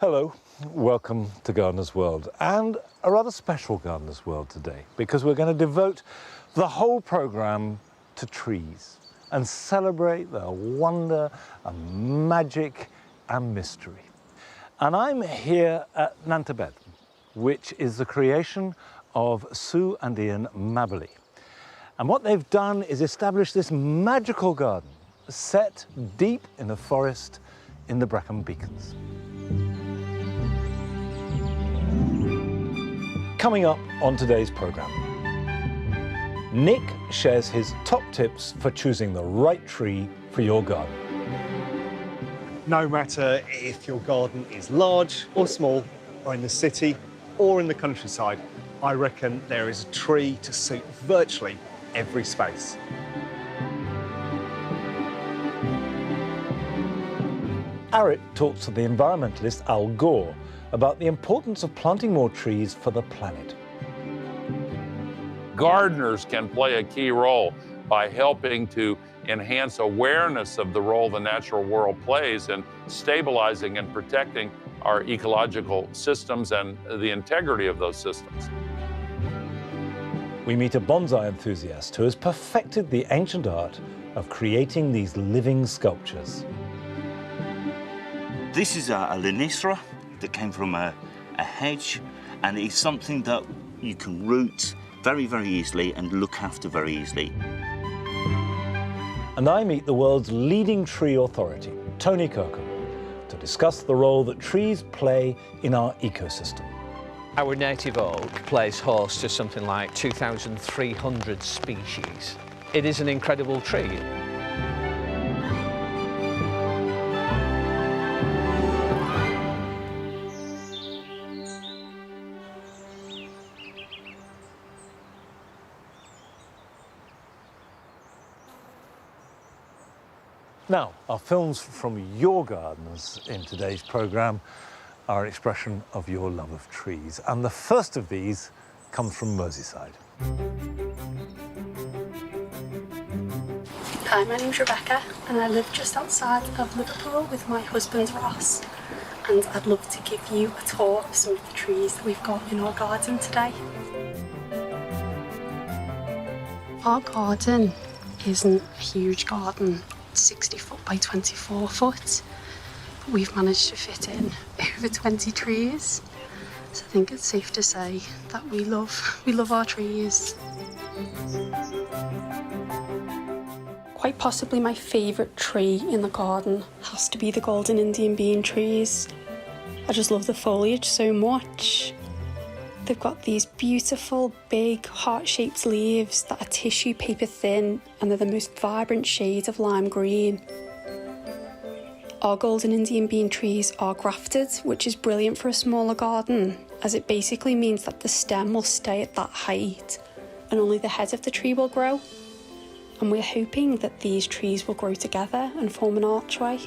Hello, welcome to Gardener's World, and a rather special Gardener's World today, because we're going to devote the whole programme to trees and celebrate their wonder and magic and mystery. And I'm here at Nantebed, which is the creation of Sue and Ian Mabberley. And what they've done is establish this magical garden set deep in the forest in the Brecon Beacons. Coming up on today's programme, Nick shares his top tips for choosing the right tree for your garden. No matter if your garden is large or small, or in the city or in the countryside, I reckon there is a tree to suit virtually every space. Arit talks to the environmentalist Al Gore about the importance of planting more trees for the planet. Gardeners can play a key role by helping to enhance awareness of the role the natural world plays in stabilizing and protecting our ecological systems and the integrity of those systems. We meet a bonsai enthusiast who has perfected the ancient art of creating these living sculptures. This is a Linisra that came from a hedge, and it's something that you can root very, very easily and look after very easily. And I meet the world's leading tree authority, Tony Kirkham, to discuss the role that trees play in our ecosystem. Our native oak plays host to something like 2,300 species. It is an incredible tree. Now, our films from your gardens in today's programme are an expression of your love of trees. And the first of these comes from Merseyside. Hi, my name's Rebecca and I live just outside of Liverpool with my husband Ross, and I'd love to give you a tour of some of the trees that we've got in our garden today. Our garden isn't a huge garden, 60 foot by 24 foot. We've managed to fit in over 20 trees, so I think it's safe to say that we love our trees. Quite possibly my favourite tree in the garden has to be the golden Indian bean trees. I just love the foliage so much. They've got these beautiful big heart-shaped leaves that are tissue paper thin, and they're the most vibrant shades of lime green. Our golden Indian bean trees are grafted, which is brilliant for a smaller garden, as it basically means that the stem will stay at that height and only the head of the tree will grow. And we're hoping that these trees will grow together and form an archway.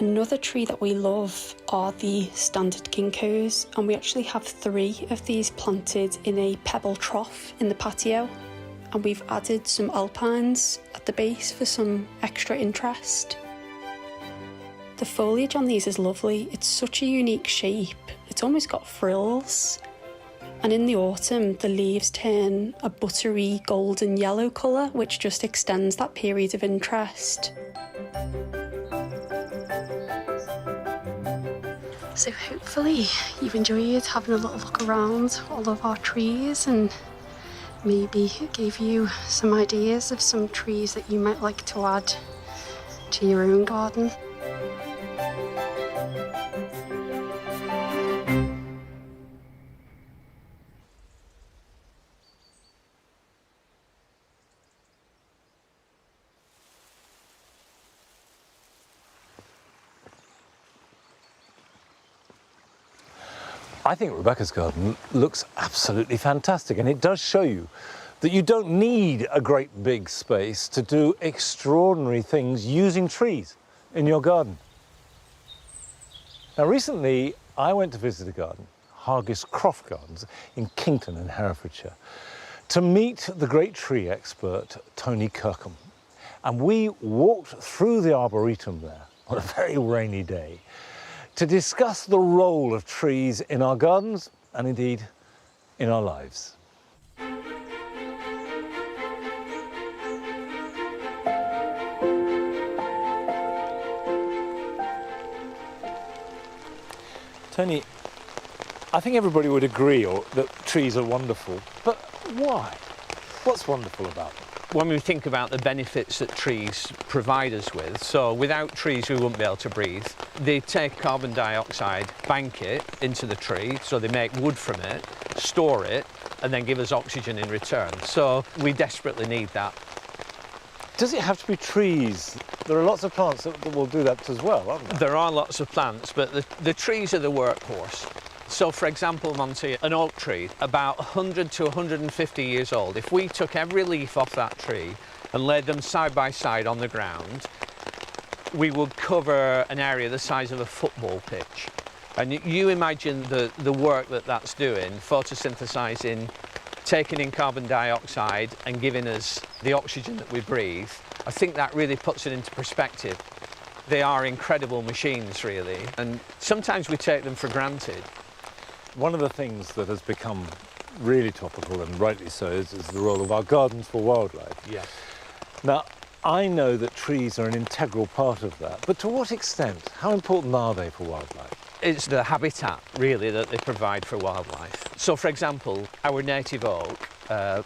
Another tree that we love are the standard ginkgos, and we actually have 3 of these planted in a pebble trough in the patio, and we've added some alpines at the base for some extra interest. The foliage on these is lovely. It's such a unique shape. It's almost got frills. And in the autumn, the leaves turn a buttery golden yellow colour, which just extends that period of interest. So hopefully you've enjoyed having a little look around all of our trees, and maybe it gave you some ideas of some trees that you might like to add to your own garden. I think Rebecca's garden looks absolutely fantastic, and it does show you that you don't need a great big space to do extraordinary things using trees in your garden. Now, recently I went to visit a garden, Hargis Croft Gardens in Kington in Herefordshire, to meet the great tree expert Tony Kirkham. And we walked through the Arboretum there on a very rainy day to discuss the role of trees in our gardens and indeed in our lives. Tony, I think everybody would agree that trees are wonderful, but why? What's wonderful about them? When we think about the benefits that trees provide us with, so without trees we wouldn't be able to breathe. They take carbon dioxide, bank it into the tree, so they make wood from it, store it, and then give us oxygen in return. So we desperately need that. Does it have to be trees? There are lots of plants that will do that as well, aren't there? There are lots of plants, but the trees are the workhorse. So, for example, Monty, an oak tree, about 100 to 150 years old, if we took every leaf off that tree and laid them side by side on the ground, we would cover an area the size of a football pitch. And you imagine the work that's doing, photosynthesizing, taking in carbon dioxide and giving us the oxygen that we breathe. I think that really puts it into perspective. They are incredible machines, really, and sometimes we take them for granted. One of the things that has become really topical, and rightly so, is the role of our gardens for wildlife. Yes. Now, I know that trees are an integral part of that, but to what extent? How important are they for wildlife? It's the habitat, really, that they provide for wildlife. So, for example, our native oak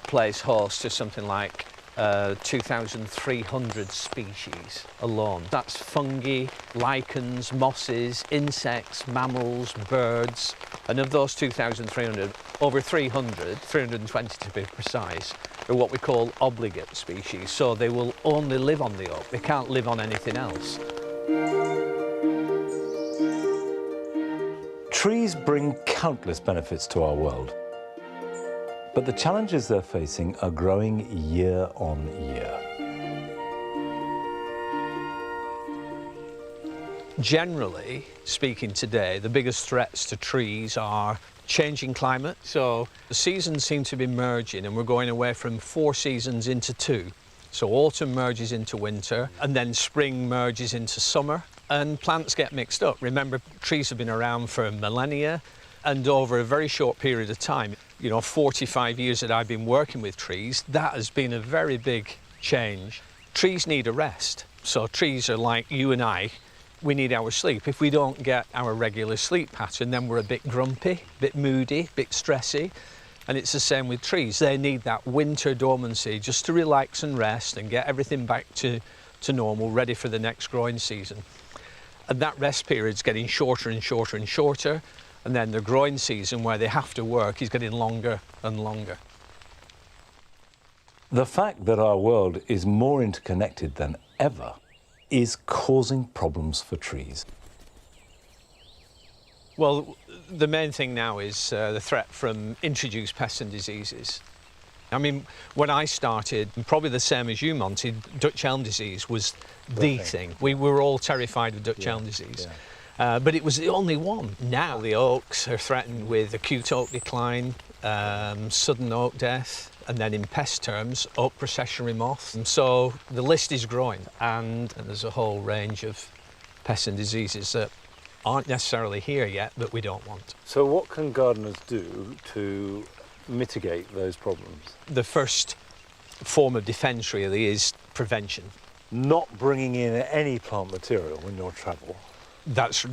plays host to something like 2,300 species alone. That's fungi, lichens, mosses, insects, mammals, birds. And of those 2,300, over 300, 320 to be precise, are what we call obligate species. So they will only live on the oak. They can't live on anything else. Trees bring countless benefits to our world, but the challenges they're facing are growing year on year. Generally speaking today, the biggest threats to trees are changing climate. So the seasons seem to be merging and we're going away from 4 seasons into 2. So autumn merges into winter and then spring merges into summer and plants get mixed up. Remember, trees have been around for millennia and over a very short period of time, 45 years that I've been working with trees, that has been a very big change. Trees need a rest. So trees are like you and I. We need our sleep. If we don't get our regular sleep pattern, then we're a bit grumpy, a bit moody, a bit stressy. And it's the same with trees. They need that winter dormancy just to relax and rest and get everything back to normal, ready for the next growing season. And that rest period's getting shorter and shorter and shorter. And then the growing season where they have to work is getting longer and longer. The fact that our world is more interconnected than ever is causing problems for trees. Well, the main thing now is the threat from introduced pests and diseases. I mean, when I started, probably the same as you, Monty, Dutch elm disease was the thing. We were all terrified of Dutch elm disease. Yeah. But it was the only one. Now the oaks are threatened with acute oak decline, sudden oak death, and then in pest terms, oak processionary moth. And so the list is growing, and there's a whole range of pests and diseases that aren't necessarily here yet that we don't want. So what can gardeners do to mitigate those problems? The first form of defence really is prevention. Not bringing in any plant material when you travel.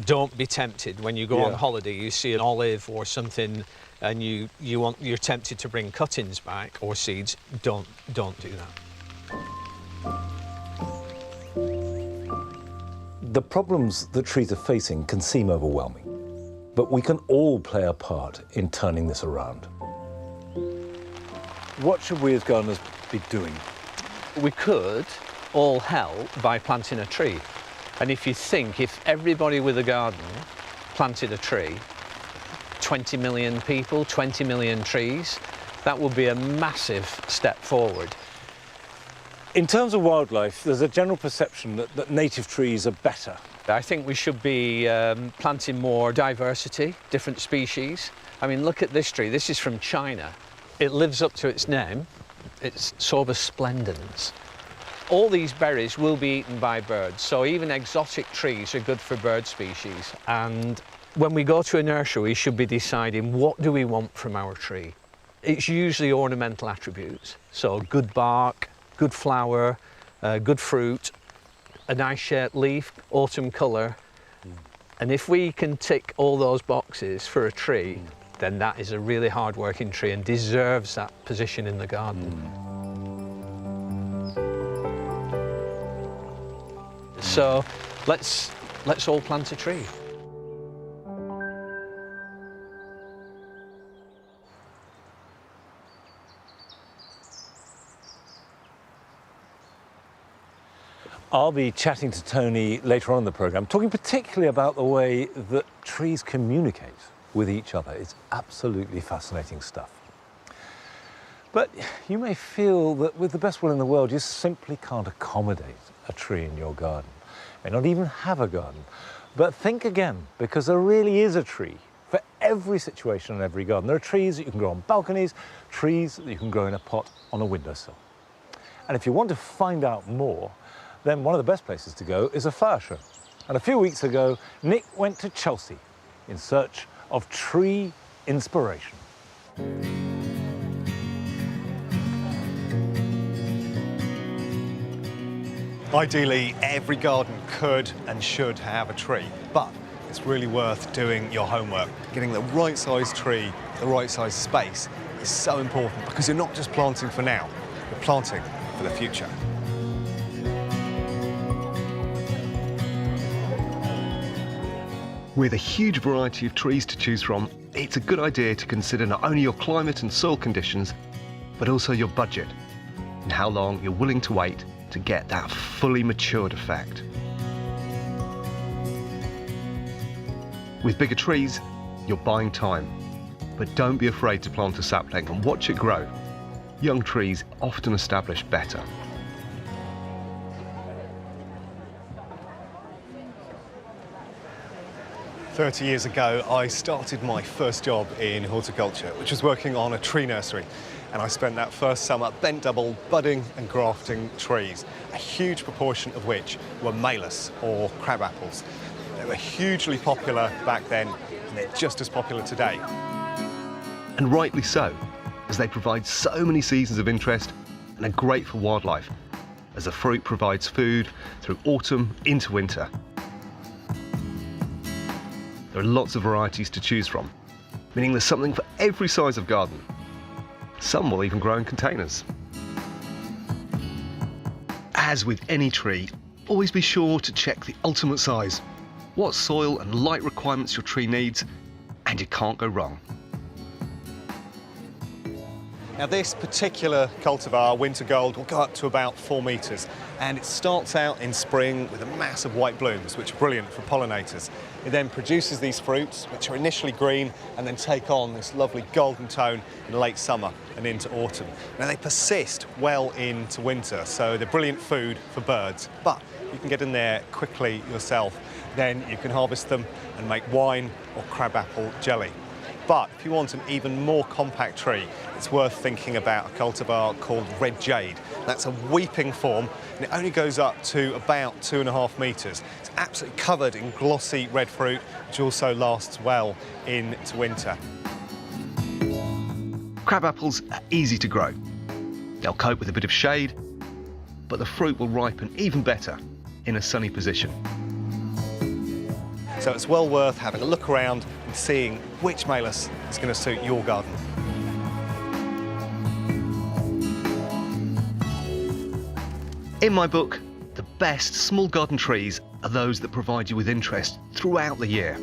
Don't be tempted. When you go on holiday, you see an olive or something and you're tempted to bring cuttings back or seeds. Don't do that. The problems that trees are facing can seem overwhelming, but we can all play a part in turning this around. What should we as gardeners be doing? We could all help by planting a tree. And if you think, if everybody with a garden planted a tree, 20 million people, 20 million trees, that would be a massive step forward. In terms of wildlife, there's a general perception that native trees are better. I think we should be planting more diversity, different species. I mean, look at this tree. This is from China. It lives up to its name. It's Sorbus splendens. All these berries will be eaten by birds, so even exotic trees are good for bird species. And when we go to a nursery, we should be deciding what do we want from our tree. It's usually ornamental attributes, so good bark, good flower, good fruit, a nice shaped leaf, autumn colour. And if we can tick all those boxes for a tree, then that is a really hard-working tree and deserves that position in the garden. So let's all plant a tree. I'll be chatting to Tony later on in the programme, talking particularly about the way that trees communicate with each other. It's absolutely fascinating stuff. But you may feel that with the best will in the world, you simply can't accommodate a tree in your garden. You may not even have a garden. But think again, because there really is a tree for every situation and every garden. There are trees that you can grow on balconies, trees that you can grow in a pot on a windowsill. And if you want to find out more, then one of the best places to go is a flower show. And a few weeks ago, Nick went to Chelsea in search of tree inspiration. Ideally, every garden could and should have a tree, but it's really worth doing your homework. Getting the right size tree, the right size space is so important because you're not just planting for now, you're planting for the future. With a huge variety of trees to choose from, it's a good idea to consider not only your climate and soil conditions, but also your budget and how long you're willing to wait to get that fully matured effect. With bigger trees, you're buying time, but don't be afraid to plant a sapling and watch it grow. Young trees often establish better. "30 years ago, I started my first job in horticulture, which was working on a tree nursery. And I spent that first summer bent double budding and grafting trees, a huge proportion of which were malus or crab apples. They were hugely popular back then, and they're just as popular today. And rightly so, as they provide so many seasons of interest and are great for wildlife, as the fruit provides food through autumn into winter. There are lots of varieties to choose from, meaning there's something for every size of garden. Some will even grow in containers. As with any tree, always be sure to check the ultimate size, what soil and light requirements your tree needs, and you can't go wrong. Now this particular cultivar, Winter Gold, will go up to about 4 metres, and it starts out in spring with a mass of white blooms, which are brilliant for pollinators. It then produces these fruits, which are initially green and then take on this lovely golden tone in late summer and into autumn. Now they persist well into winter, so they're brilliant food for birds, but you can get in there quickly yourself. Then you can harvest them and make wine or crabapple jelly. But if you want an even more compact tree, it's worth thinking about a cultivar called Red Jade. That's a weeping form, and it only goes up to about 2.5 metres. It's absolutely covered in glossy red fruit, which also lasts well into winter. Crab apples are easy to grow. They'll cope with a bit of shade, but the fruit will ripen even better in a sunny position. So it's well worth having a look around and seeing which malus is going to suit your garden. In my book, the best small garden trees are those that provide you with interest throughout the year.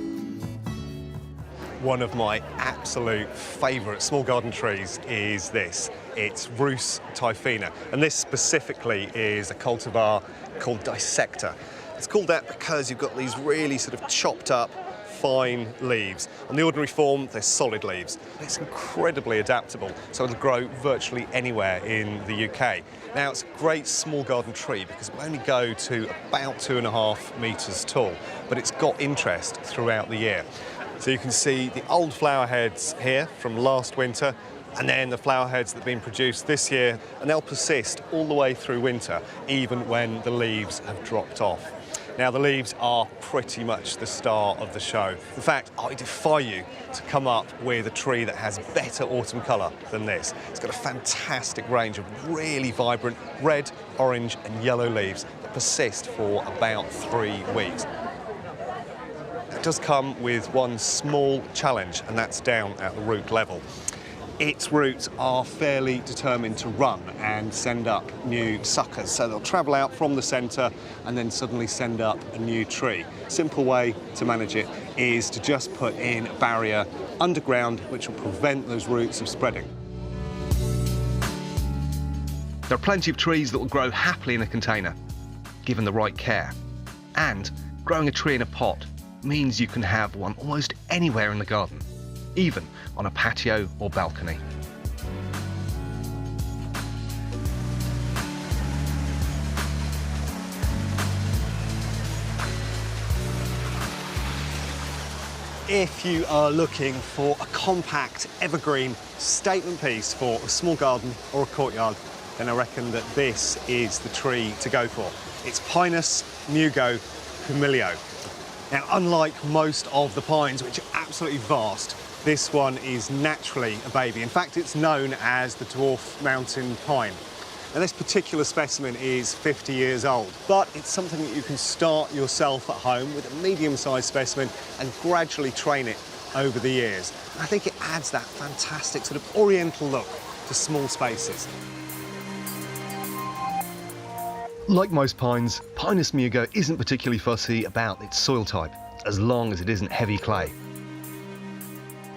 One of my absolute favourite small garden trees is this. It's Rhus typhina, and this specifically is a cultivar called Dissector. It's called that because you've got these really sort of chopped up, fine leaves. On the ordinary form, they're solid leaves. It's incredibly adaptable, so it'll grow virtually anywhere in the UK. Now, it's a great small garden tree because it will only go to about 2.5 metres tall, but it's got interest throughout the year. So you can see the old flower heads here from last winter, And then the flower heads that have been produced this year, and they'll persist all the way through winter, even when the leaves have dropped off. Now, the leaves are pretty much the star of the show. In fact, I defy you to come up with a tree that has better autumn colour than this. It's got a fantastic range of really vibrant red, orange and yellow leaves that persist for about 3 weeks. It does come with one small challenge, and that's down at the root level. Its roots are fairly determined to run and send up new suckers. So they'll travel out from the centre and then suddenly send up a new tree. Simple way to manage it is to just put in a barrier underground which will prevent those roots of spreading. There are plenty of trees that will grow happily in a container, given the right care. And growing a tree in a pot means you can have one almost anywhere in the garden, even on a patio or balcony. If you are looking for a compact, evergreen statement piece for a small garden or a courtyard, then I reckon that this is the tree to go for. It's Pinus mugo humilio. Now, unlike most of the pines, which are absolutely vast, this one is naturally a baby. In fact, it's known as the dwarf mountain pine. Now, this particular specimen is 50 years old, but it's something that you can start yourself at home with a medium-sized specimen and gradually train it over the years. And I think it adds that fantastic sort of oriental look to small spaces. Like most pines, Pinus mugo isn't particularly fussy about its soil type, as long as it isn't heavy clay.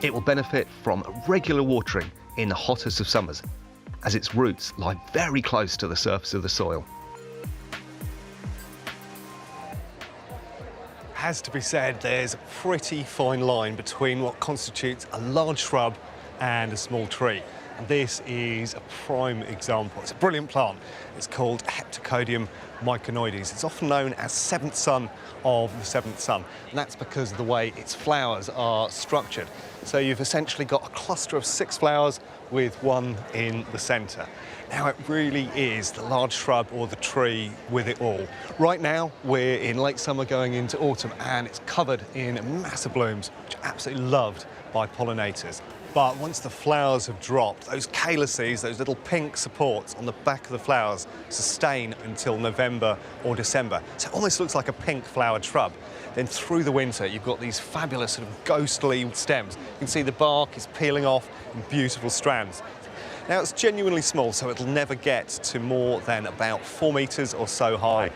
It will benefit from regular watering in the hottest of summers, as its roots lie very close to the surface of the soil. Has to be said, there's a pretty fine line between what constitutes a large shrub and a small tree. And this is a prime example. It's a brilliant plant. It's called Heptacodium myconoides. It's often known as seventh son of the seventh son, and that's because of the way its flowers are structured. So you've essentially got a cluster of 6 flowers with one in the centre. Now, it really is the large shrub or the tree with it all. Right now, we're in late summer going into autumn, and it's covered in massive blooms, which are absolutely loved by pollinators. But once the flowers have dropped, those calyces, those little pink supports on the back of the flowers, sustain until November or December. So it almost looks like a pink flowered shrub. Then through the winter, you've got these fabulous sort of ghostly stems. You can see the bark is peeling off in beautiful strands. Now, it's genuinely small, so it'll never get to more than about 4 metres or so high.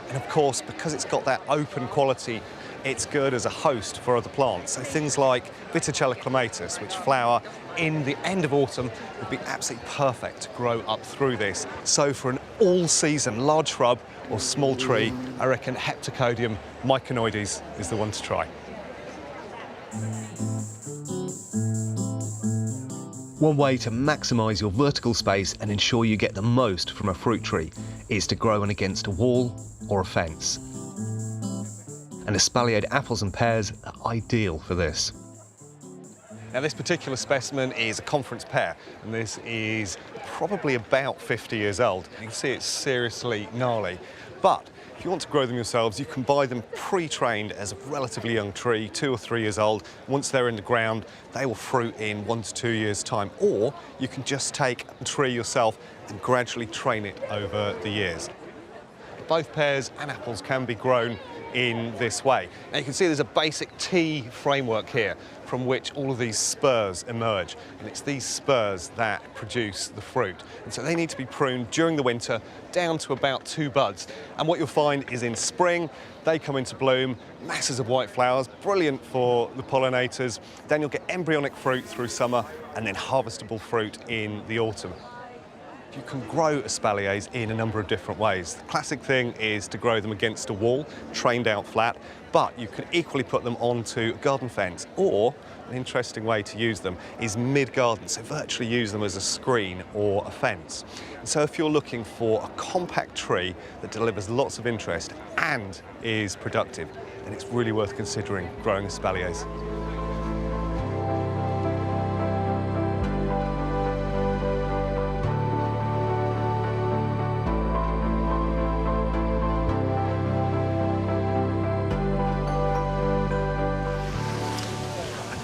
And of course, because it's got that open quality, it's good as a host for other plants. So things like Viticella clematis, which flower in the end of autumn, would be absolutely perfect to grow up through this. So for an all-season large shrub or small tree, I reckon Heptacodium myconoides is the one to try. One way to maximise your vertical space and ensure you get the most from a fruit tree is to grow one against a wall or a fence. And espaliered apples and pears are ideal for this. Now, this particular specimen is a conference pear, and this is probably about 50 years old. You can see it's seriously gnarly. But if you want to grow them yourselves, you can buy them pre-trained as a relatively young tree, 2 or 3 years old. Once they're in the ground, they will fruit in 1 to 2 years' time. Or you can just take a tree yourself and gradually train it over the years. Both pears and apples can be grown in this way. Now, you can see there's a basic T framework here from which all of these spurs emerge, and it's these spurs that produce the fruit. And so they need to be pruned during the winter down to about 2 buds. And what you'll find is in spring, they come into bloom, masses of white flowers, brilliant for the pollinators. Then you'll get embryonic fruit through summer and then harvestable fruit in the autumn. You can grow espaliers in a number of different ways. The classic thing is to grow them against a wall, trained out flat, but you can equally put them onto a garden fence, or an interesting way to use them is mid-garden, so virtually use them as a screen or a fence. And so if you're looking for a compact tree that delivers lots of interest and is productive, then it's really worth considering growing espaliers.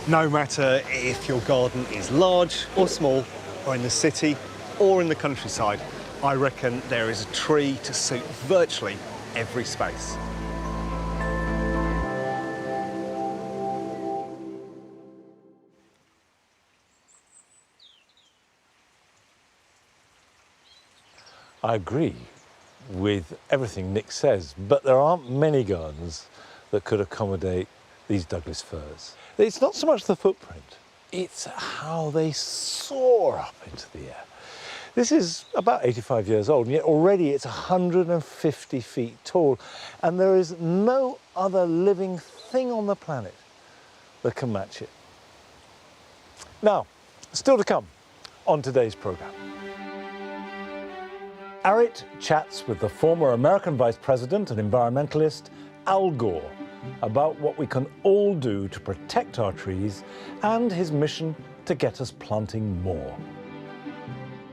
No matter if your garden is large or small, or in the city or in the countryside, I reckon there is a tree to suit virtually every space. I agree with everything Nick says, but there aren't many gardens that could accommodate these Douglas firs. It's not so much the footprint, it's how they soar up into the air. This is about 85 years old, and yet already it's 150 feet tall, and there is no other living thing on the planet that can match it. Now, still to come on today's programme. Arit chats with the former American Vice President and environmentalist Al Gore about what we can all do to protect our trees and his mission to get us planting more.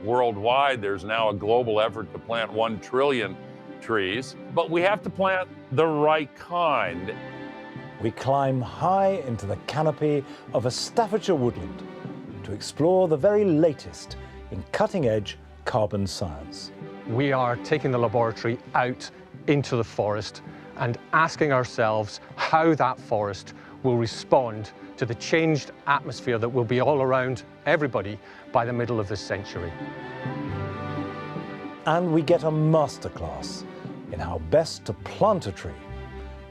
Worldwide, there's now a global effort to plant 1 trillion trees, but we have to plant the right kind. We climb high into the canopy of a Staffordshire woodland to explore the very latest in cutting-edge carbon science. We are taking the laboratory out into the forest and asking ourselves how that forest will respond to the changed atmosphere that will be all around everybody by the middle of this century. And we get a masterclass in how best to plant a tree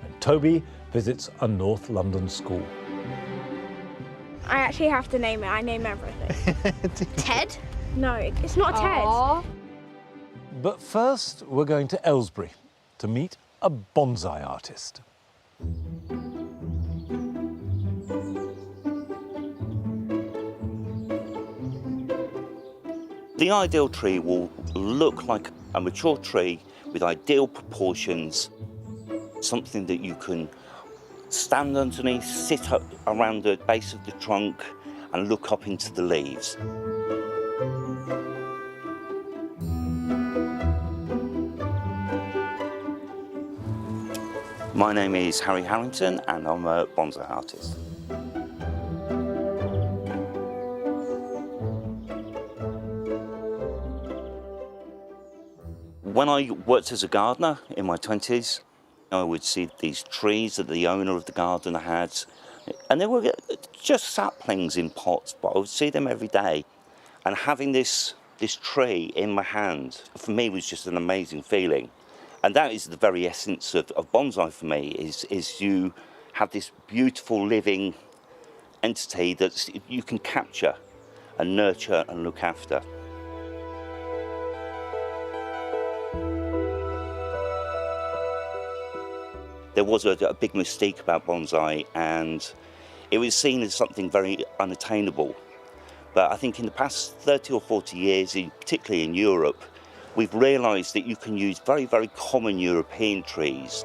when Toby visits a North London school. I actually have to name it. I name everything. Ted? No, it's not Aww. Ted. But first, we're going to Aylesbury to meet a bonsai artist. The ideal tree will look like a mature tree with ideal proportions, something that you can stand underneath, sit up around the base of the trunk and look up into the leaves. My name is Harry Harrington and I'm a bonsai artist. When I worked as a gardener in my 20s, I would see these trees that the owner of the garden had, and they were just saplings in pots, but I would see them every day. And having this tree in my hand, for me, was just an amazing feeling. And that is the very essence of bonsai for me, is you have this beautiful living entity that you can capture and nurture and look after. There was a big mystique about bonsai, and it was seen as something very unattainable. But I think in the past 30 or 40 years, particularly in Europe, we've realised that you can use very, very common European trees.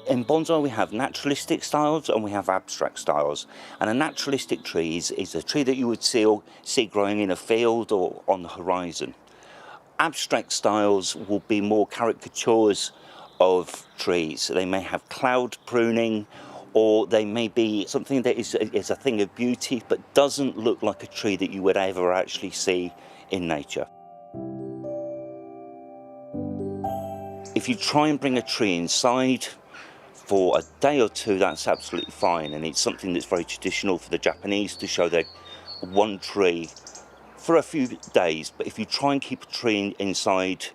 In bonsai, we have naturalistic styles and we have abstract styles. And a naturalistic tree is a tree that you would see growing in a field or on the horizon. Abstract styles will be more caricatures of trees. They may have cloud pruning, or they may be something that is a thing of beauty but doesn't look like a tree that you would ever actually see in nature. If you try and bring a tree inside for a day or two, that's absolutely fine, and it's something that's very traditional for the Japanese to show their one tree for a few days. But if you try and keep a tree inside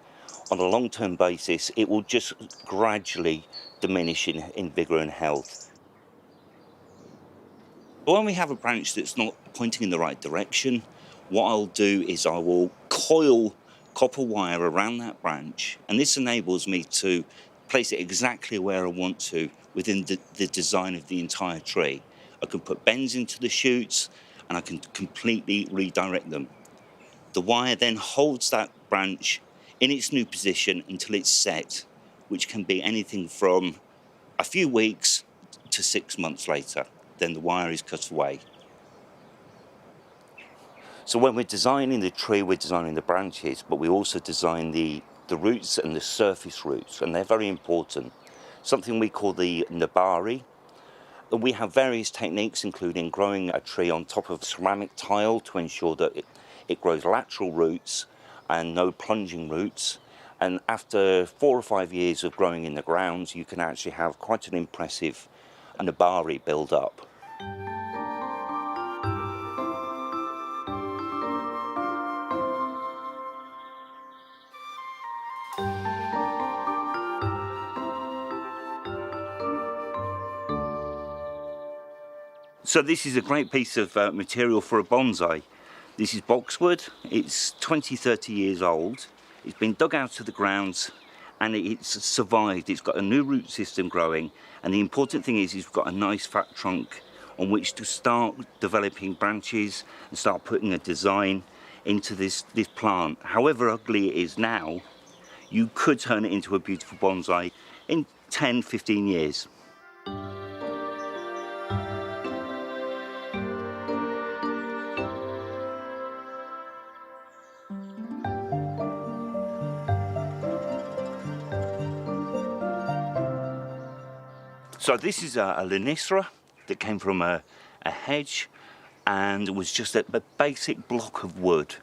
on a long-term basis, it will just gradually diminish in vigour and health. When we have a branch that's not pointing in the right direction, what I'll do is I will coil copper wire around that branch, and this enables me to place it exactly where I want to within the design of the entire tree. I can put bends into the shoots and I can completely redirect them. The wire then holds that branch in its new position until it's set, which can be anything from a few weeks to 6 months later. Then the wire is cut away. So when we're designing the tree, we're designing the branches, but we also design the roots and the surface roots, and they're very important. Something we call the nabari, We have various techniques, including growing a tree on top of ceramic tile to ensure that it grows lateral roots and no plunging roots. And after 4 or 5 years of growing in the ground, you can actually have quite an impressive nabari build up. So this is a great piece of material for a bonsai. This is boxwood. It's 20, 30 years old. It's been dug out of the ground and it's survived. It's got a new root system growing, and the important thing is it's got a nice fat trunk on which to start developing branches and start putting a design into this plant. However ugly it is now, you could turn it into a beautiful bonsai in 10, 15 years. So this is a Linicera that came from a hedge and was just a basic block of wood.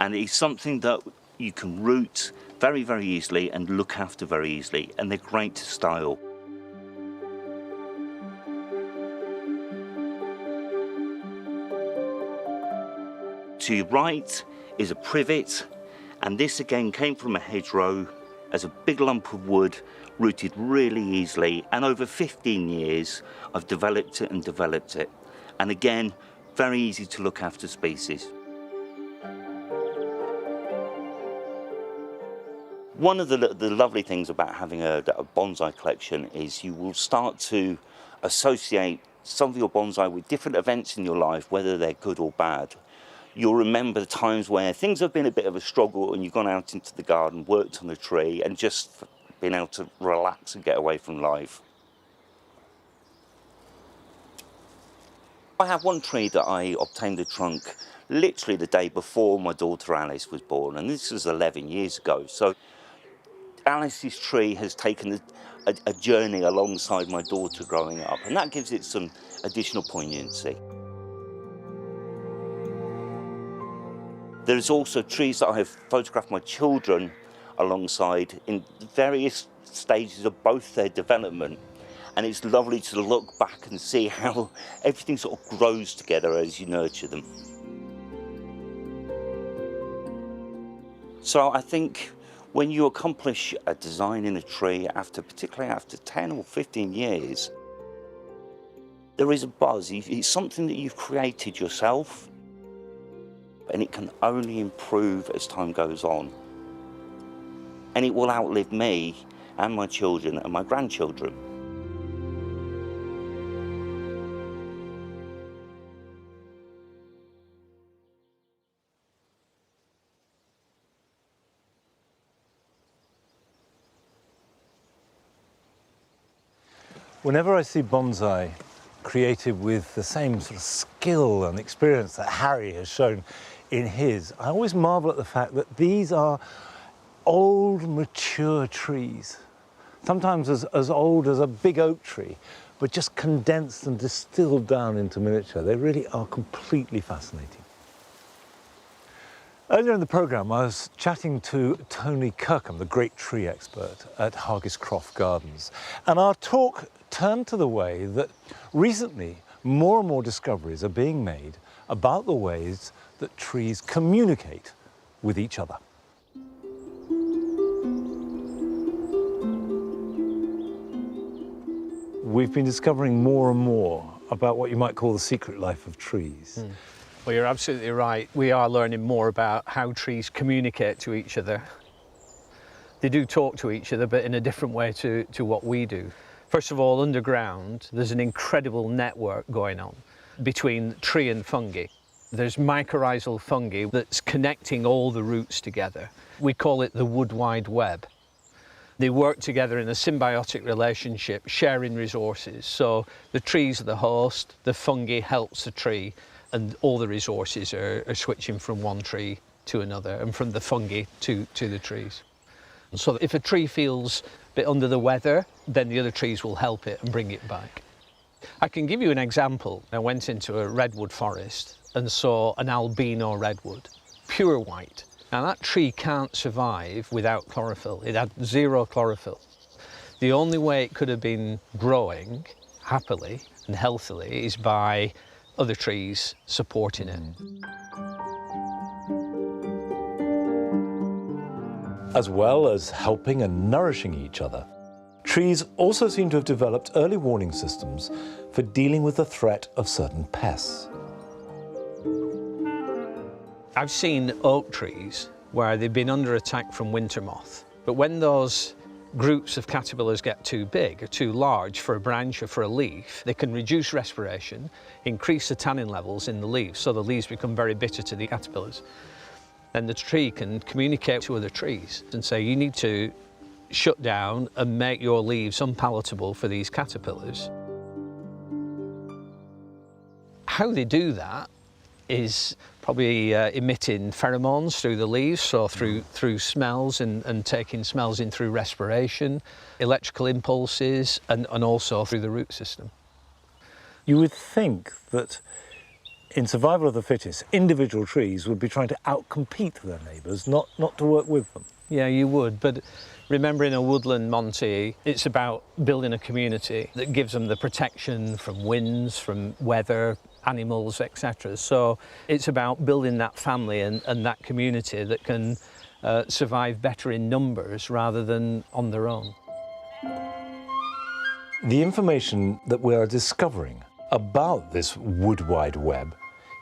And it's something that you can root very, very easily and look after very easily. And they're great to style. To your right is a privet. And this again came from a hedgerow as a big lump of wood, rooted really easily, and over 15 years I've developed it and developed it. And again, very easy to look after species. One of the lovely things about having a bonsai collection is you will start to associate some of your bonsai with different events in your life, whether they're good or bad. You'll remember the times where things have been a bit of a struggle and you've gone out into the garden, worked on a tree, and just been able to relax and get away from life. I have one tree that I obtained the trunk literally the day before my daughter Alice was born, and this was 11 years ago. So Alice's tree has taken a journey alongside my daughter growing up, and that gives it some additional poignancy. There's also trees that I have photographed my children alongside in various stages of both their development. And it's lovely to look back and see how everything sort of grows together as you nurture them. So I think when you accomplish a design in a tree, particularly after 10 or 15 years, there is a buzz. It's something that you've created yourself, and it can only improve as time goes on. And it will outlive me and my children and my grandchildren. Whenever I see bonsai created with the same sort of skill and experience that Harry has shown in his, I always marvel at the fact that these are old, mature trees, sometimes as old as a big oak tree, but just condensed and distilled down into miniature. They really are completely fascinating. Earlier in the programme, I was chatting to Tony Kirkham, the great tree expert at Hargis Croft Gardens, and our talk turned to the way that recently more and more discoveries are being made about the ways that trees communicate with each other. We've been discovering more and more about what you might call the secret life of trees. Well, you're absolutely right. We are learning more about how trees communicate to each other. They do talk to each other, but in a different way to what we do. First of all, underground, there's an incredible network going on between tree and fungi. There's mycorrhizal fungi that's connecting all the roots together. We call it the wood wide web. They work together in a symbiotic relationship, sharing resources. So the trees are the host, the fungi helps the tree, and all the resources are switching from one tree to another and from the fungi to the trees. So if a tree feels a bit under the weather, then the other trees will help it and bring it back. I can give you an example. I went into a redwood forest and saw an albino redwood, pure white. Now that tree can't survive without chlorophyll. It had zero chlorophyll. The only way it could have been growing happily and healthily is by other trees supporting it. As well as helping and nourishing each other, trees also seem to have developed early warning systems for dealing with the threat of certain pests. I've seen oak trees where they've been under attack from winter moth, but when those groups of caterpillars get too big or too large for a branch or for a leaf, they can reduce respiration, increase the tannin levels in the leaves, so the leaves become very bitter to the caterpillars. And the tree can communicate to other trees and say, you need to shut down and make your leaves unpalatable for these caterpillars. How they do that is probably emitting pheromones through the leaves, so through smells and taking smells in through respiration, electrical impulses, and also through the root system. You would think that in survival of the fittest, individual trees would be trying to outcompete their neighbours, not to work with them. Yeah, you would, but remember in a woodland Monty, it's about building a community that gives them the protection from winds, from weather, animals, etc. So it's about building that family and that community that can survive better in numbers rather than on their own. The information that we are discovering about this wood wide web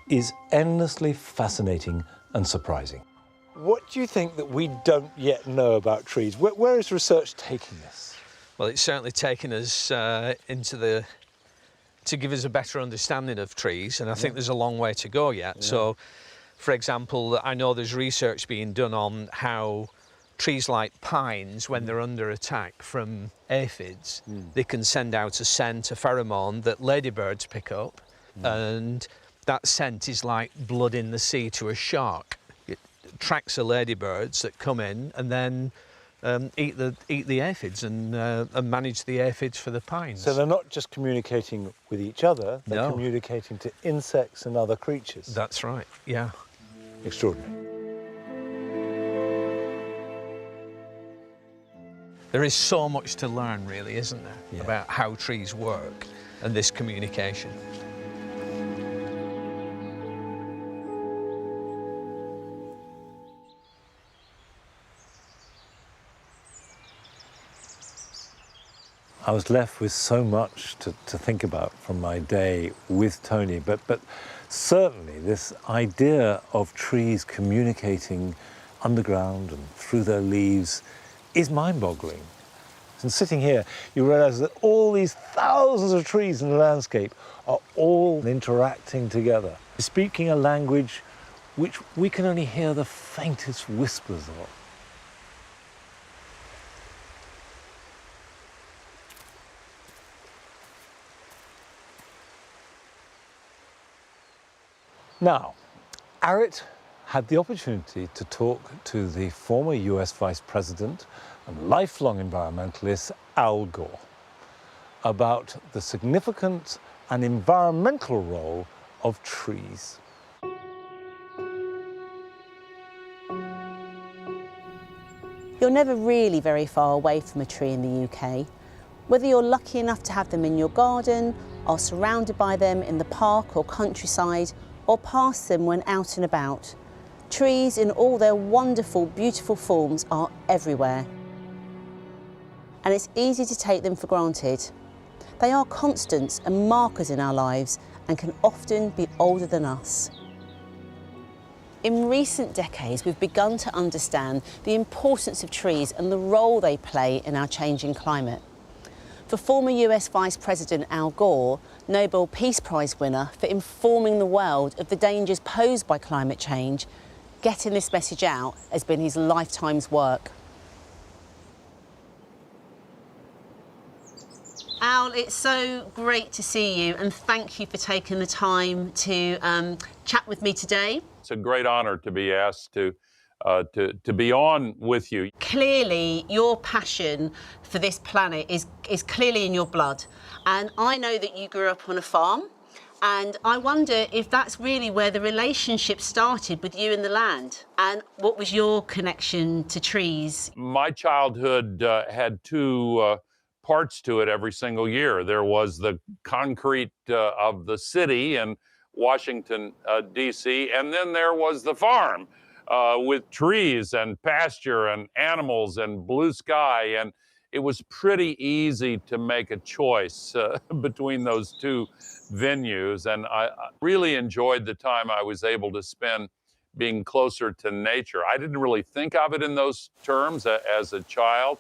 is endlessly fascinating and surprising. What do you think that we don't yet know about trees? Where is research taking us? Well, it's certainly taken us to give us a better understanding of trees, and I think there's a long way to go yet. So, for example, I know there's research being done on how trees like pines, when they're under attack from aphids, they can send out a scent, a pheromone that ladybirds pick up, and that scent is like blood in the sea to a shark. It attracts the ladybirds that come in and then eat the aphids and manage the aphids for the pines. So they're not just communicating with each other, they're communicating to insects and other creatures. That's right, yeah. Extraordinary. There is so much to learn, really, isn't there, about how trees work and this communication. I was left with so much to think about from my day with Tony, but certainly this idea of trees communicating underground and through their leaves is mind-boggling. And sitting here, you realise that all these thousands of trees in the landscape are all interacting together, speaking a language which we can only hear the faintest whispers of. Now, Arit had the opportunity to talk to the former US Vice President and lifelong environmentalist Al Gore about the significant and environmental role of trees. You're never really very far away from a tree in the UK. Whether you're lucky enough to have them in your garden, are surrounded by them in the park or countryside, or pass them when out and about, trees in all their wonderful, beautiful forms are everywhere. And it's easy to take them for granted. They are constants and markers in our lives and can often be older than us. In recent decades, we've begun to understand the importance of trees and the role they play in our changing climate. For former US Vice President Al Gore, Nobel Peace Prize winner for informing the world of the dangers posed by climate change, getting this message out has been his lifetime's work. Al, it's so great to see you, and thank you for taking the time to chat with me today. It's a great honor to be asked to to be on with you. Clearly, your passion for this planet is clearly in your blood. And I know that you grew up on a farm. And I wonder if that's really where the relationship started with you and the land. And what was your connection to trees? My childhood had two parts to it every single year. There was the concrete of the city in Washington, D.C., and then there was the farm with trees and pasture and animals and blue sky. And it was pretty easy to make a choice between those two venues. And I really enjoyed the time I was able to spend being closer to nature. I didn't really think of it in those terms as a child,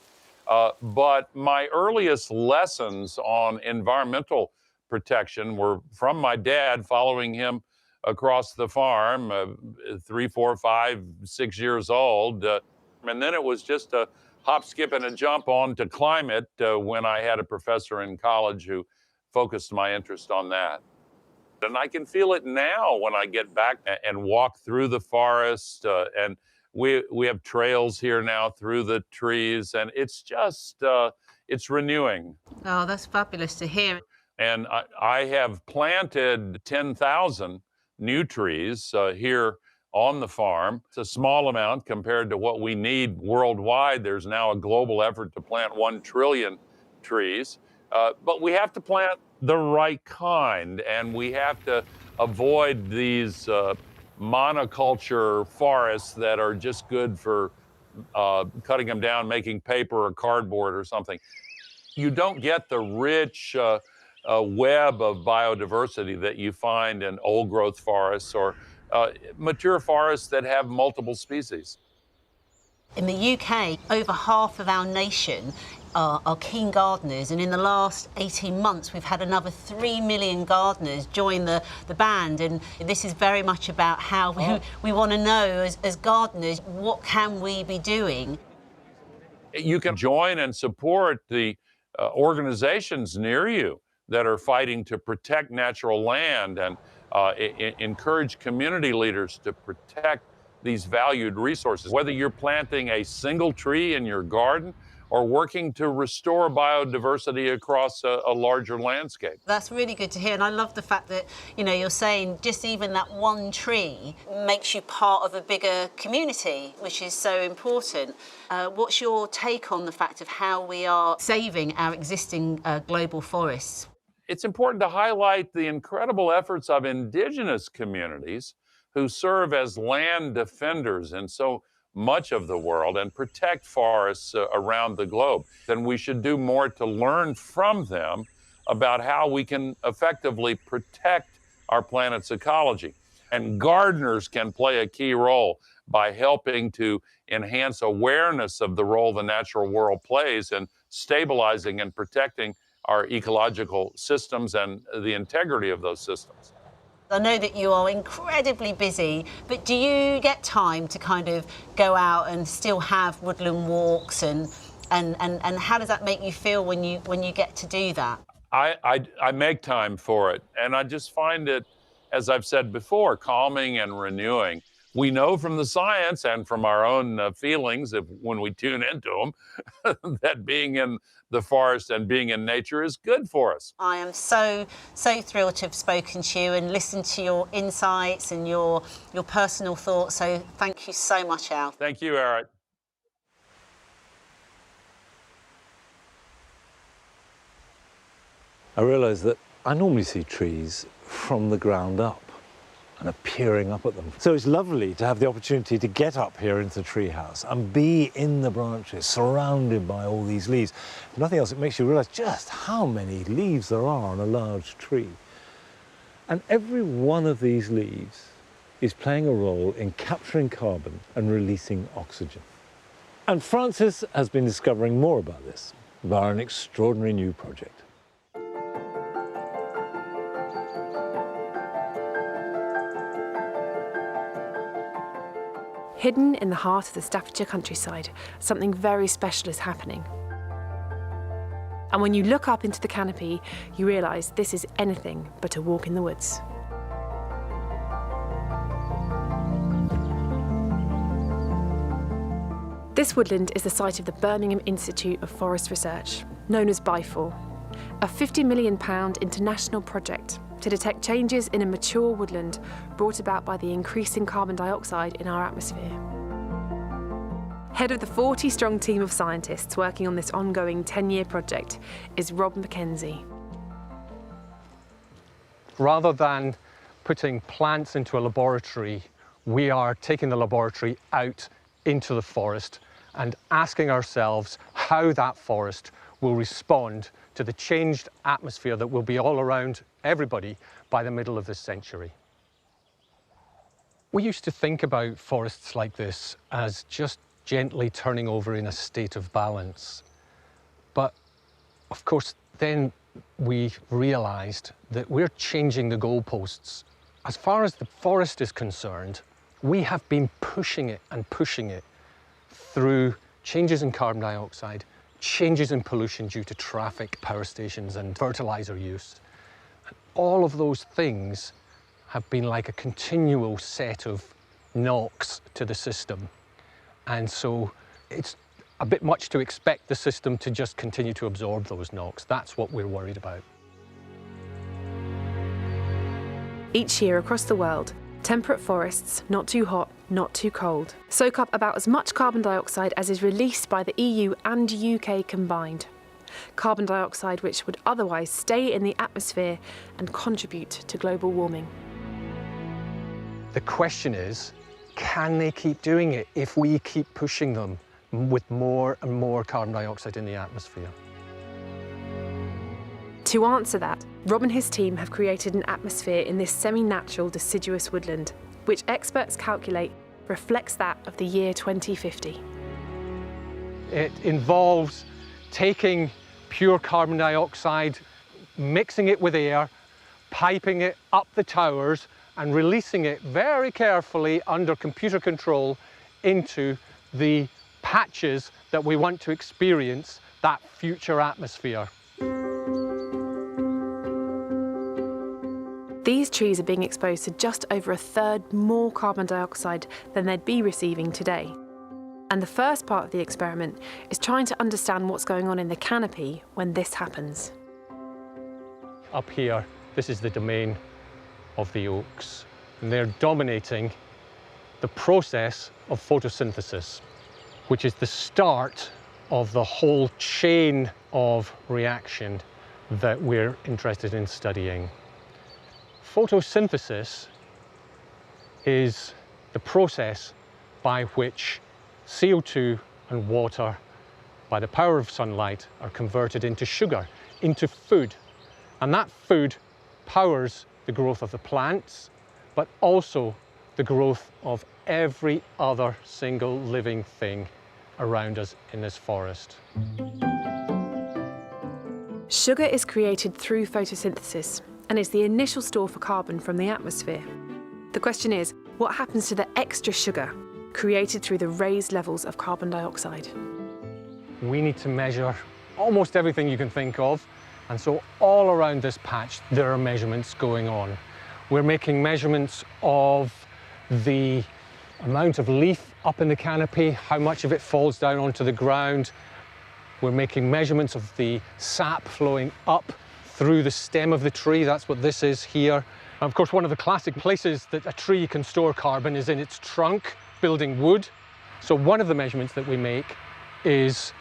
but my earliest lessons on environmental protection were from my dad, following him across the farm, 3, 4, 5, 6 years old. And then it was just a hop, skip, and a jump on to climate when I had a professor in college who focused my interest on that. And I can feel it now when I get back and walk through the forest. And we have trails here now through the trees, and it's just, it's renewing. Oh, that's fabulous to hear. And I have planted 10,000 new trees here on the farm. It's a small amount compared to what we need worldwide. There's now a global effort to plant 1 trillion trees. But we have to plant the right kind, and we have to avoid these monoculture forests that are just good for cutting them down, making paper or cardboard or something. You don't get the rich web of biodiversity that you find in old growth forests or mature forests that have multiple species. In the UK, over half of our nation are keen gardeners, and in the last 18 months we've had another 3 million gardeners join the band, and this is very much about how we want to know as gardeners, what can we be doing? You can join and support the organizations near you that are fighting to protect natural land, and encourage community leaders to protect these valued resources. Whether you're planting a single tree in your garden or working to restore biodiversity across a larger landscape. That's really good to hear, and I love the fact that, you know, you're saying just even that one tree makes you part of a bigger community, which is so important. What's your take on the fact of how we are saving our existing global forests? It's important to highlight the incredible efforts of indigenous communities who serve as land defenders in so much of the world and protect forests around the globe. And we should do more to learn from them about how we can effectively protect our planet's ecology. And gardeners can play a key role by helping to enhance awareness of the role the natural world plays in stabilizing and protecting our ecological systems and the integrity of those systems. I know that you are incredibly busy, but do you get time to kind of go out and still have woodland walks, and how does that make you feel when you get to do that? I make time for it, and I just find it, as I've said before, calming and renewing. We know from the science and from our own feelings, when we tune into them, that being in the forest and being in nature is good for us. I am so thrilled to have spoken to you and listened to your insights and your personal thoughts. So thank you so much, Al. Thank you, Eric. I realise that I normally see trees from the ground up and peering up at them. So it's lovely to have the opportunity to get up here into the treehouse and be in the branches, surrounded by all these leaves. If nothing else, it makes you realise just how many leaves there are on a large tree. And every one of these leaves is playing a role in capturing carbon and releasing oxygen. And Francis has been discovering more about this via an extraordinary new project. Hidden in the heart of the Staffordshire countryside, something very special is happening. And when you look up into the canopy, you realise this is anything but a walk in the woods. This woodland is the site of the Birmingham Institute of Forest Research, known as BIFOR, a £50 million international project to detect changes in a mature woodland brought about by the increasing carbon dioxide in our atmosphere. Head of the 40-strong team of scientists working on this ongoing 10-year project is Rob Mackenzie. Rather than putting plants into a laboratory, we are taking the laboratory out into the forest and asking ourselves how that forest will respond to the changed atmosphere that will be all around everybody by the middle of this century. We used to think about forests like this as just gently turning over in a state of balance. But of course, then we realized that we're changing the goalposts. As far as the forest is concerned, we have been pushing it through changes in carbon dioxide, changes in pollution due to traffic, power stations and fertilizer use. And all of those things have been like a continual set of knocks to the system. And so it's a bit much to expect the system to just continue to absorb those knocks. That's what we're worried about. Each year across the world, temperate forests, not too hot, not too cold, soak up about as much carbon dioxide as is released by the EU and UK combined. Carbon dioxide which would otherwise stay in the atmosphere and contribute to global warming. The question is, can they keep doing it if we keep pushing them with more and more carbon dioxide in the atmosphere? To answer that, Rob and his team have created an atmosphere in this semi-natural deciduous woodland, which experts calculate reflects that of the year 2050. It involves taking pure carbon dioxide, mixing it with air, piping it up the towers and releasing it very carefully under computer control into the patches that we want to experience that future atmosphere. These trees are being exposed to just over a third more carbon dioxide than they'd be receiving today. And the first part of the experiment is trying to understand what's going on in the canopy when this happens. Up here, this is the domain of the oaks, and they're dominating the process of photosynthesis, which is the start of the whole chain of reaction that we're interested in studying. Photosynthesis is the process by which CO2 and water, by the power of sunlight, are converted into sugar, into food. And that food powers the growth of the plants, but also the growth of every other single living thing around us in this forest. Sugar is created through photosynthesis and is the initial store for carbon from the atmosphere. The question is, what happens to the extra sugar created through the raised levels of carbon dioxide? We need to measure almost everything you can think of, and so all around this patch there are measurements going on. We're making measurements of the amount of leaf up in the canopy, how much of it falls down onto the ground. We're making measurements of the sap flowing up through the stem of the tree. That's what this is here. And of course, one of the classic places that a tree can store carbon is in its trunk, building wood. So one of the measurements that we make is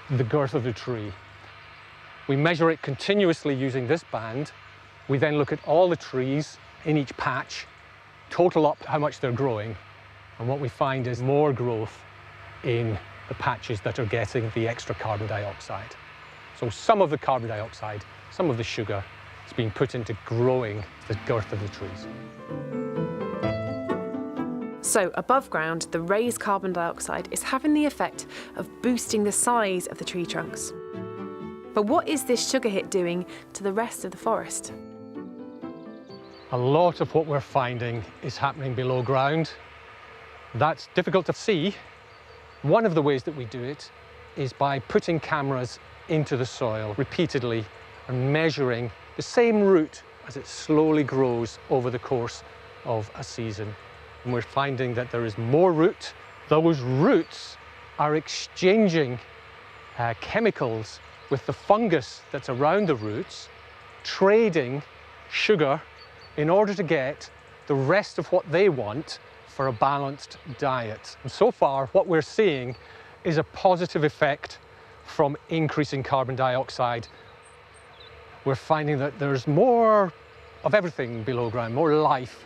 the girth of the tree. We measure it continuously using this band. We then look at all the trees in each patch, total up how much they're growing, and what we find is more growth in the patches that are getting the extra carbon dioxide. So some of the carbon dioxide, some of the sugar is being put into growing the girth of the trees. So above ground, the raised carbon dioxide is having the effect of boosting the size of the tree trunks. But what is this sugar hit doing to the rest of the forest? A lot of what we're finding is happening below ground. That's difficult to see. One of the ways that we do it is by putting cameras into the soil repeatedly and measuring the same root as it slowly grows over the course of a season. And we're finding that there is more root. Those roots are exchanging chemicals with the fungus that's around the roots, trading sugar in order to get the rest of what they want for a balanced diet. And so far, what we're seeing is a positive effect from increasing carbon dioxide. We're finding that there's more of everything below ground, more life.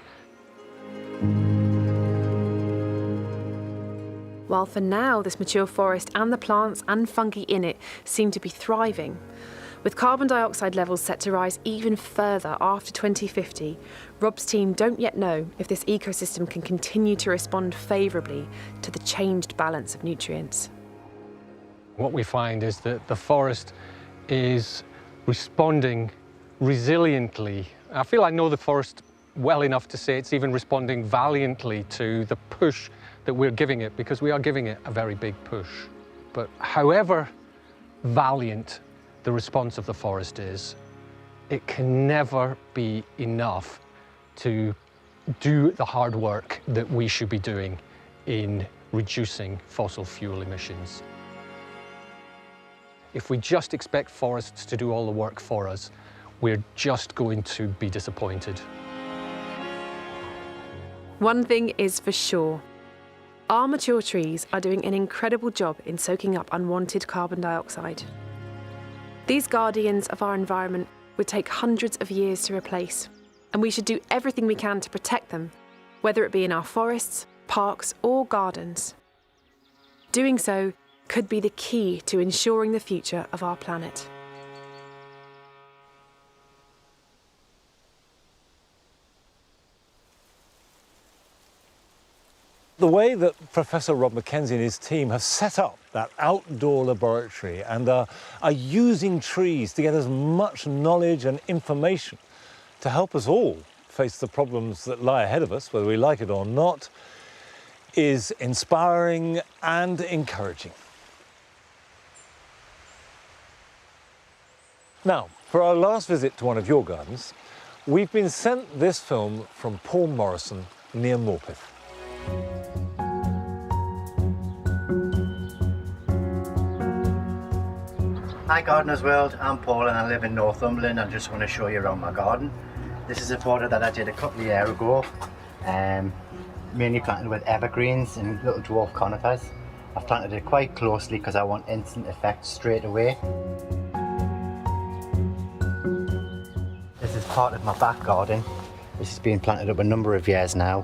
While for now this mature forest and the plants and fungi in it seem to be thriving, with carbon dioxide levels set to rise even further after 2050, Rob's team don't yet know if this ecosystem can continue to respond favourably to the changed balance of nutrients. What we find is that the forest is responding resiliently. I feel I know the forest well enough to say it's even responding valiantly to the push that we're giving it, because we are giving it a very big push. But however valiant the response of the forest is, it can never be enough to do the hard work that we should be doing in reducing fossil fuel emissions. If we just expect forests to do all the work for us, we're just going to be disappointed. One thing is for sure. Our mature trees are doing an incredible job in soaking up unwanted carbon dioxide. These guardians of our environment would take hundreds of years to replace, and we should do everything we can to protect them, whether it be in our forests, parks, or gardens. Doing so could be the key to ensuring the future of our planet. The way that Professor Rob Mackenzie and his team have set up that outdoor laboratory and are using trees to get as much knowledge and information to help us all face the problems that lie ahead of us, whether we like it or not, is inspiring and encouraging. Now, for our last visit to one of your gardens, we've been sent this film from Paul Morrison near Morpeth. Hi Gardeners World, I'm Paul and I live in Northumberland. I just want to show you around my garden. This is a border that I did a couple of years ago, mainly planted with evergreens and little dwarf conifers. I've planted it quite closely because I want instant effect straight away. This is part of my back garden. This has been planted up a number of years now.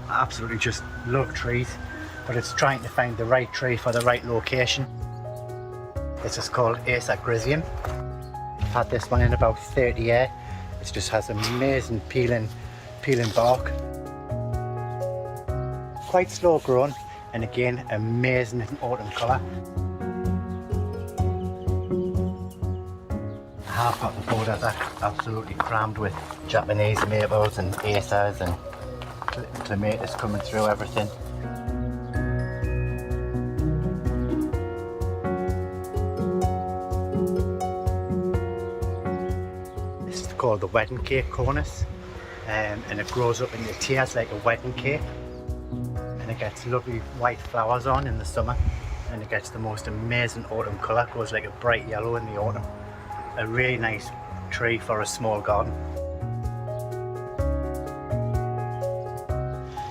I absolutely just love trees, but it's trying to find the right tree for the right location. This is called Acer Griseum. I've had this one in about 30 years. It just has amazing peeling bark. Quite slow grown, and again, amazing in autumn colour. I have got the borders absolutely crammed with Japanese maples and acers and clematis coming through everything. Called the wedding cake cornice, and it grows up into tiers like a wedding cake, and it gets lovely white flowers on in the summer, and it gets the most amazing autumn colour, goes like a bright yellow in the autumn. A really nice tree for a small garden.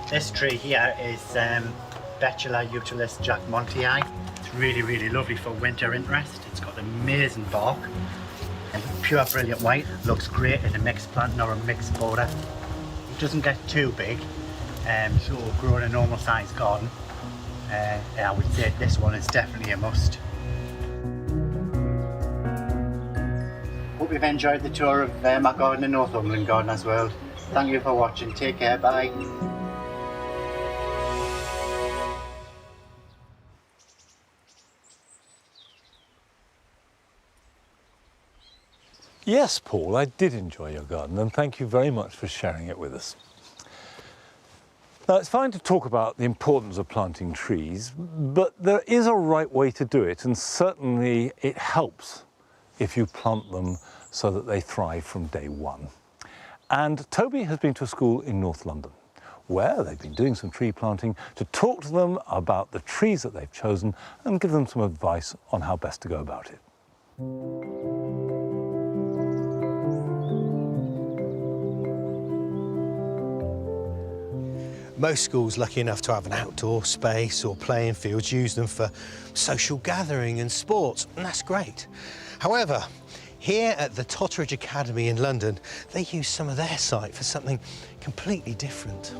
This tree here is Betula utilis jackmontii. It's really lovely for winter interest. It's got amazing bark. And pure brilliant white, looks great in a mixed plant or a mixed border. It doesn't get too big, so it'll grow in a normal sized garden. I would say this one is definitely a must. Hope you've enjoyed the tour of my garden in Northumberland Gardeners World. Thank you for watching, take care, bye. Yes, Paul, I did enjoy your garden, and thank you very much for sharing it with us. Now, it's fine to talk about the importance of planting trees, but there is a right way to do it, and certainly it helps if you plant them so that they thrive from day one. And Toby has been to a school in North London, where they've been doing some tree planting, to talk to them about the trees that they've chosen and give them some advice on how best to go about it. Most schools lucky enough to have an outdoor space or playing fields use them for social gathering and sports, and that's great. However, here at the Totteridge Academy in London, they use some of their site for something completely different.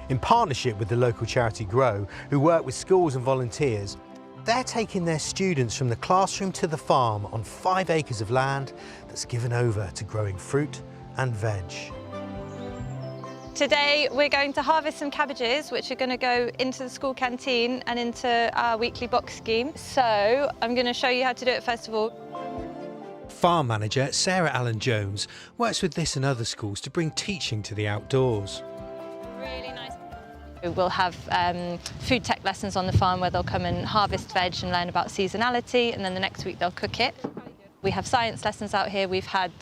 In partnership with the local charity Grow, who work with schools and volunteers, they're taking their students from the classroom to the farm on 5 acres of land that's given over to growing fruit and veg. Today we're going to harvest some cabbages which are going to go into the school canteen and into our weekly box scheme. So I'm going to show you how to do it first of all. Farm manager Sarah Allen-Jones works with this and other schools to bring teaching to the outdoors. Really nice. We'll have food tech lessons on the farm where they'll come and harvest veg and learn about seasonality, and then the next week they'll cook it. We have science lessons out here. We've had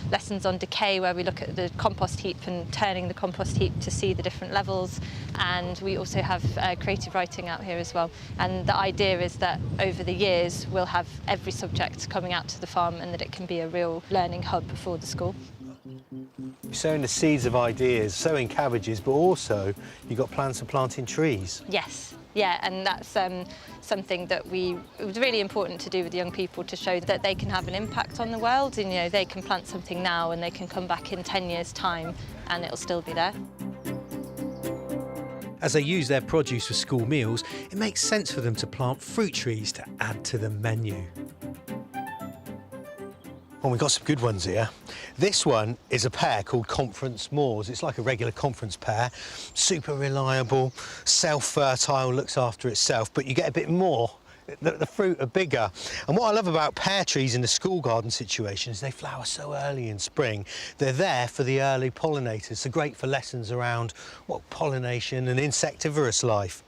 lessons on decay where we look at the compost heap and turning the compost heap to see the different levels. And we also have creative writing out here as well. And the idea is that over the years we'll have every subject coming out to the farm and that it can be a real learning hub for the school. Sowing the seeds of ideas, sowing cabbages, but also you've got plans for planting trees. Yes. Yeah, and that's something that it was really important to do with young people, to show that they can have an impact on the world, and they can plant something now and they can come back in 10 years' time and it'll still be there. As they use their produce for school meals, it makes sense for them to plant fruit trees to add to the menu. Well, we've got some good ones here. This one is a pear called Conference Moors. It's like a regular conference pear, super reliable, self-fertile, looks after itself, but you get a bit more. The fruit are bigger. And what I love about pear trees in the school garden situation is they flower so early in spring. They're there for the early pollinators, so great for lessons around pollination and insectivorous life.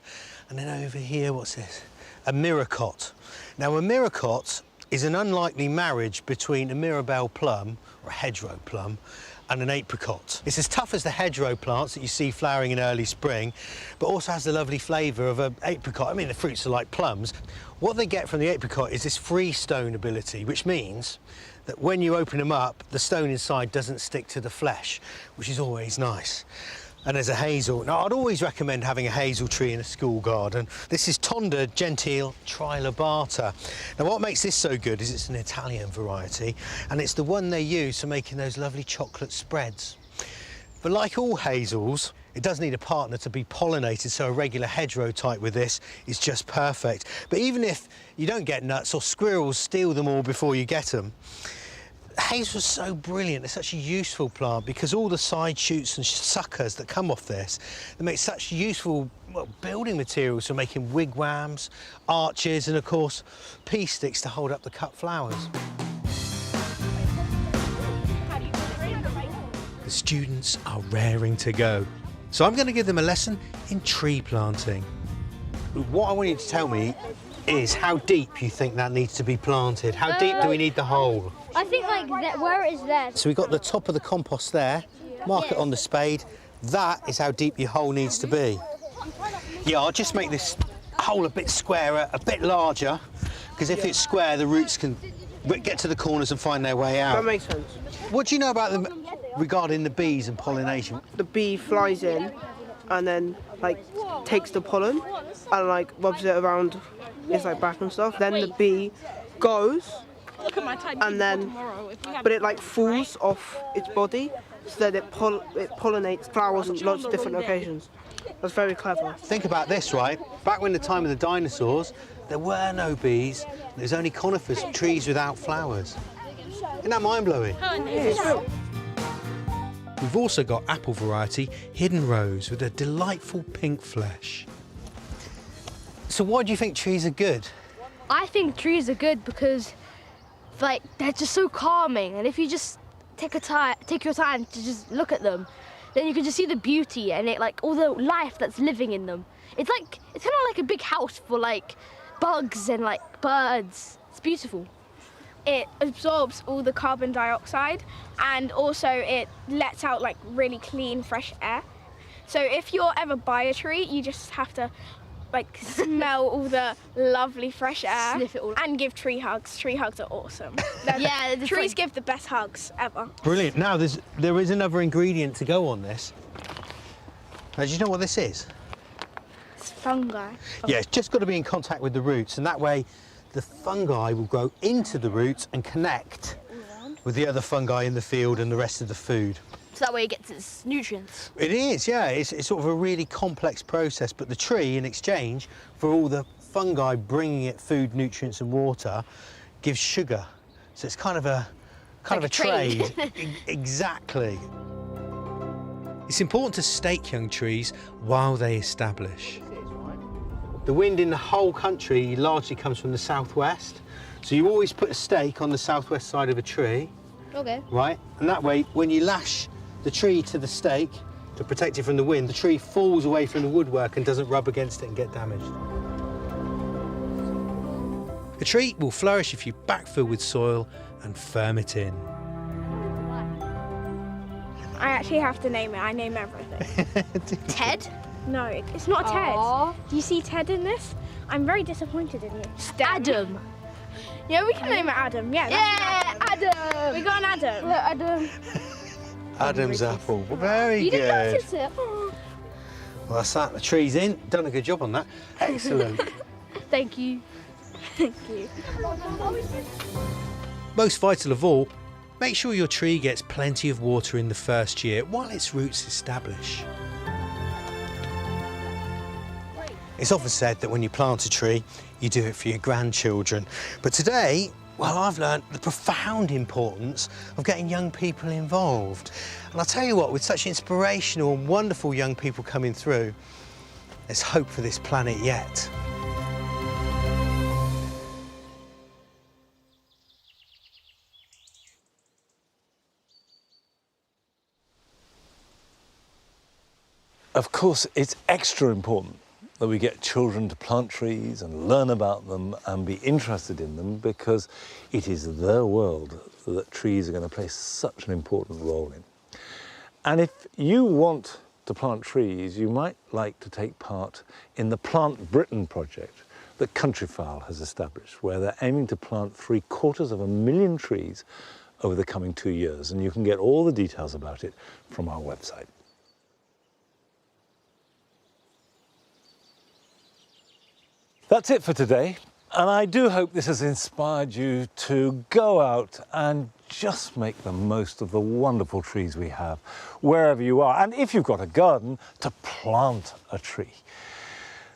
And then over here, what's this? A miracot. Now, a miracot is an unlikely marriage between a Mirabelle plum, or a hedgerow plum, and an apricot. It's as tough as the hedgerow plants that you see flowering in early spring, but also has the lovely flavour of an apricot. I mean, the fruits are like plums. What they get from the apricot is this freestone ability, which means that when you open them up, the stone inside doesn't stick to the flesh, which is always nice. And there's a hazel. Now, I'd always recommend having a hazel tree in a school garden. This is Tonda gentile trilobata. Now, what makes this so good is it's an Italian variety, and it's the one they use for making those lovely chocolate spreads. But like all hazels, it does need a partner to be pollinated, so a regular hedgerow type with this is just perfect. But even if you don't get nuts or squirrels steal them all before you get them, hazel's so brilliant. It's such a useful plant because all the side shoots and suckers that come off this, they make such useful building materials for making wigwams, arches, and of course pea sticks to hold up the cut flowers. The students are raring to go, so I'm going to give them a lesson in tree planting. What I want you to tell me is how deep you think that needs to be planted. How deep do we need the hole? I think like where it is there. So we've got the top of the compost there. Mark it on the spade. That is how deep your hole needs to be. Yeah, I'll just make this hole a bit squarer, a bit larger, because if it's square, the roots can get to the corners and find their way out. That makes sense. What do you know about them regarding the bees and pollination? The bee flies in and then like takes the pollen and like rubs it around its like back and stuff. Then the bee goes and then, but it like falls off its body so that it pollinates flowers in lots of different locations. That's very clever. Think about this, right? Back when the time of the dinosaurs, there were no bees. There's only conifers, trees without flowers. Isn't that mind-blowing? We've also got apple variety Hidden Rose with a delightful pink flesh. So why do you think trees are good? I think trees are good because like they're just so calming, and if you just take your time to just look at them, then you can just see the beauty and it like all the life that's living in them. It's kind of like a big house for like bugs and like birds. It's beautiful. it absorbs all the carbon dioxide, and also it lets out like really clean, fresh air. So if you're ever by a tree, you just have to like smell all the lovely fresh air. Sniff it all. And give tree hugs. Tree hugs are awesome. Yeah, trees give the best hugs ever. Brilliant. Now, there is another ingredient to go on this. Now, do you know what this is? It's fungi. Yeah, it's just got to be in contact with the roots, and that way the fungi will grow into the roots and connect with the other fungi in the field and the rest of the food. So that way it gets its nutrients. It is, yeah. It's sort of a really complex process, but the tree, in exchange for all the fungi bringing it food, nutrients and water, gives sugar. So it's kind of a trade. Exactly. It's important to stake young trees while they establish. The wind in the whole country largely comes from the southwest, so you always put a stake on the southwest side of a tree. Okay. Right, and that way, when you lash the tree to the stake to protect it from the wind, the tree falls away from the woodwork and doesn't rub against it and get damaged. A tree will flourish if you backfill with soil and firm it in. I actually have to name it. I name everything. Ted? No, it's not Ted. Aww. Do you see Ted in this? I'm very disappointed in you. Adam. Yeah, we can name it Adam. Yeah, Adam. We got an Adam. Look, Adam. Adam's apple. Very You good. didn't notice it. Oh. Well, that's that. The tree's in. Done a good job on that. Excellent. Thank you. Thank you. Most vital of all, make sure your tree gets plenty of water in the first year while its roots establish. It's often said that when you plant a tree, you do it for your grandchildren. But today, well, I've learned the profound importance of getting young people involved. And I'll tell you what, with such inspirational and wonderful young people coming through, there's hope for this planet yet. Of course, it's extra important that we get children to plant trees and learn about them and be interested in them, because it is their world that trees are going to play such an important role in. And if you want to plant trees, you might like to take part in the Plant Britain project that Countryfile has established, where they're aiming to plant 750,000 trees over the coming 2 years. And you can get all the details about it from our website. That's it for today, and I do hope this has inspired you to go out and just make the most of the wonderful trees we have, wherever you are. And if you've got a garden, to plant a tree.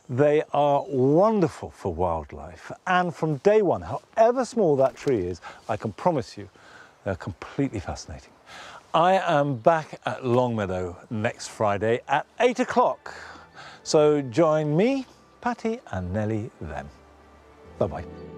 They are wonderful for wildlife, and from day one, however small that tree is, I can promise you, they're completely fascinating. I am back at Longmeadow next Friday at 8 o'clock, so join me, Patty and Nellie then. Bye-bye.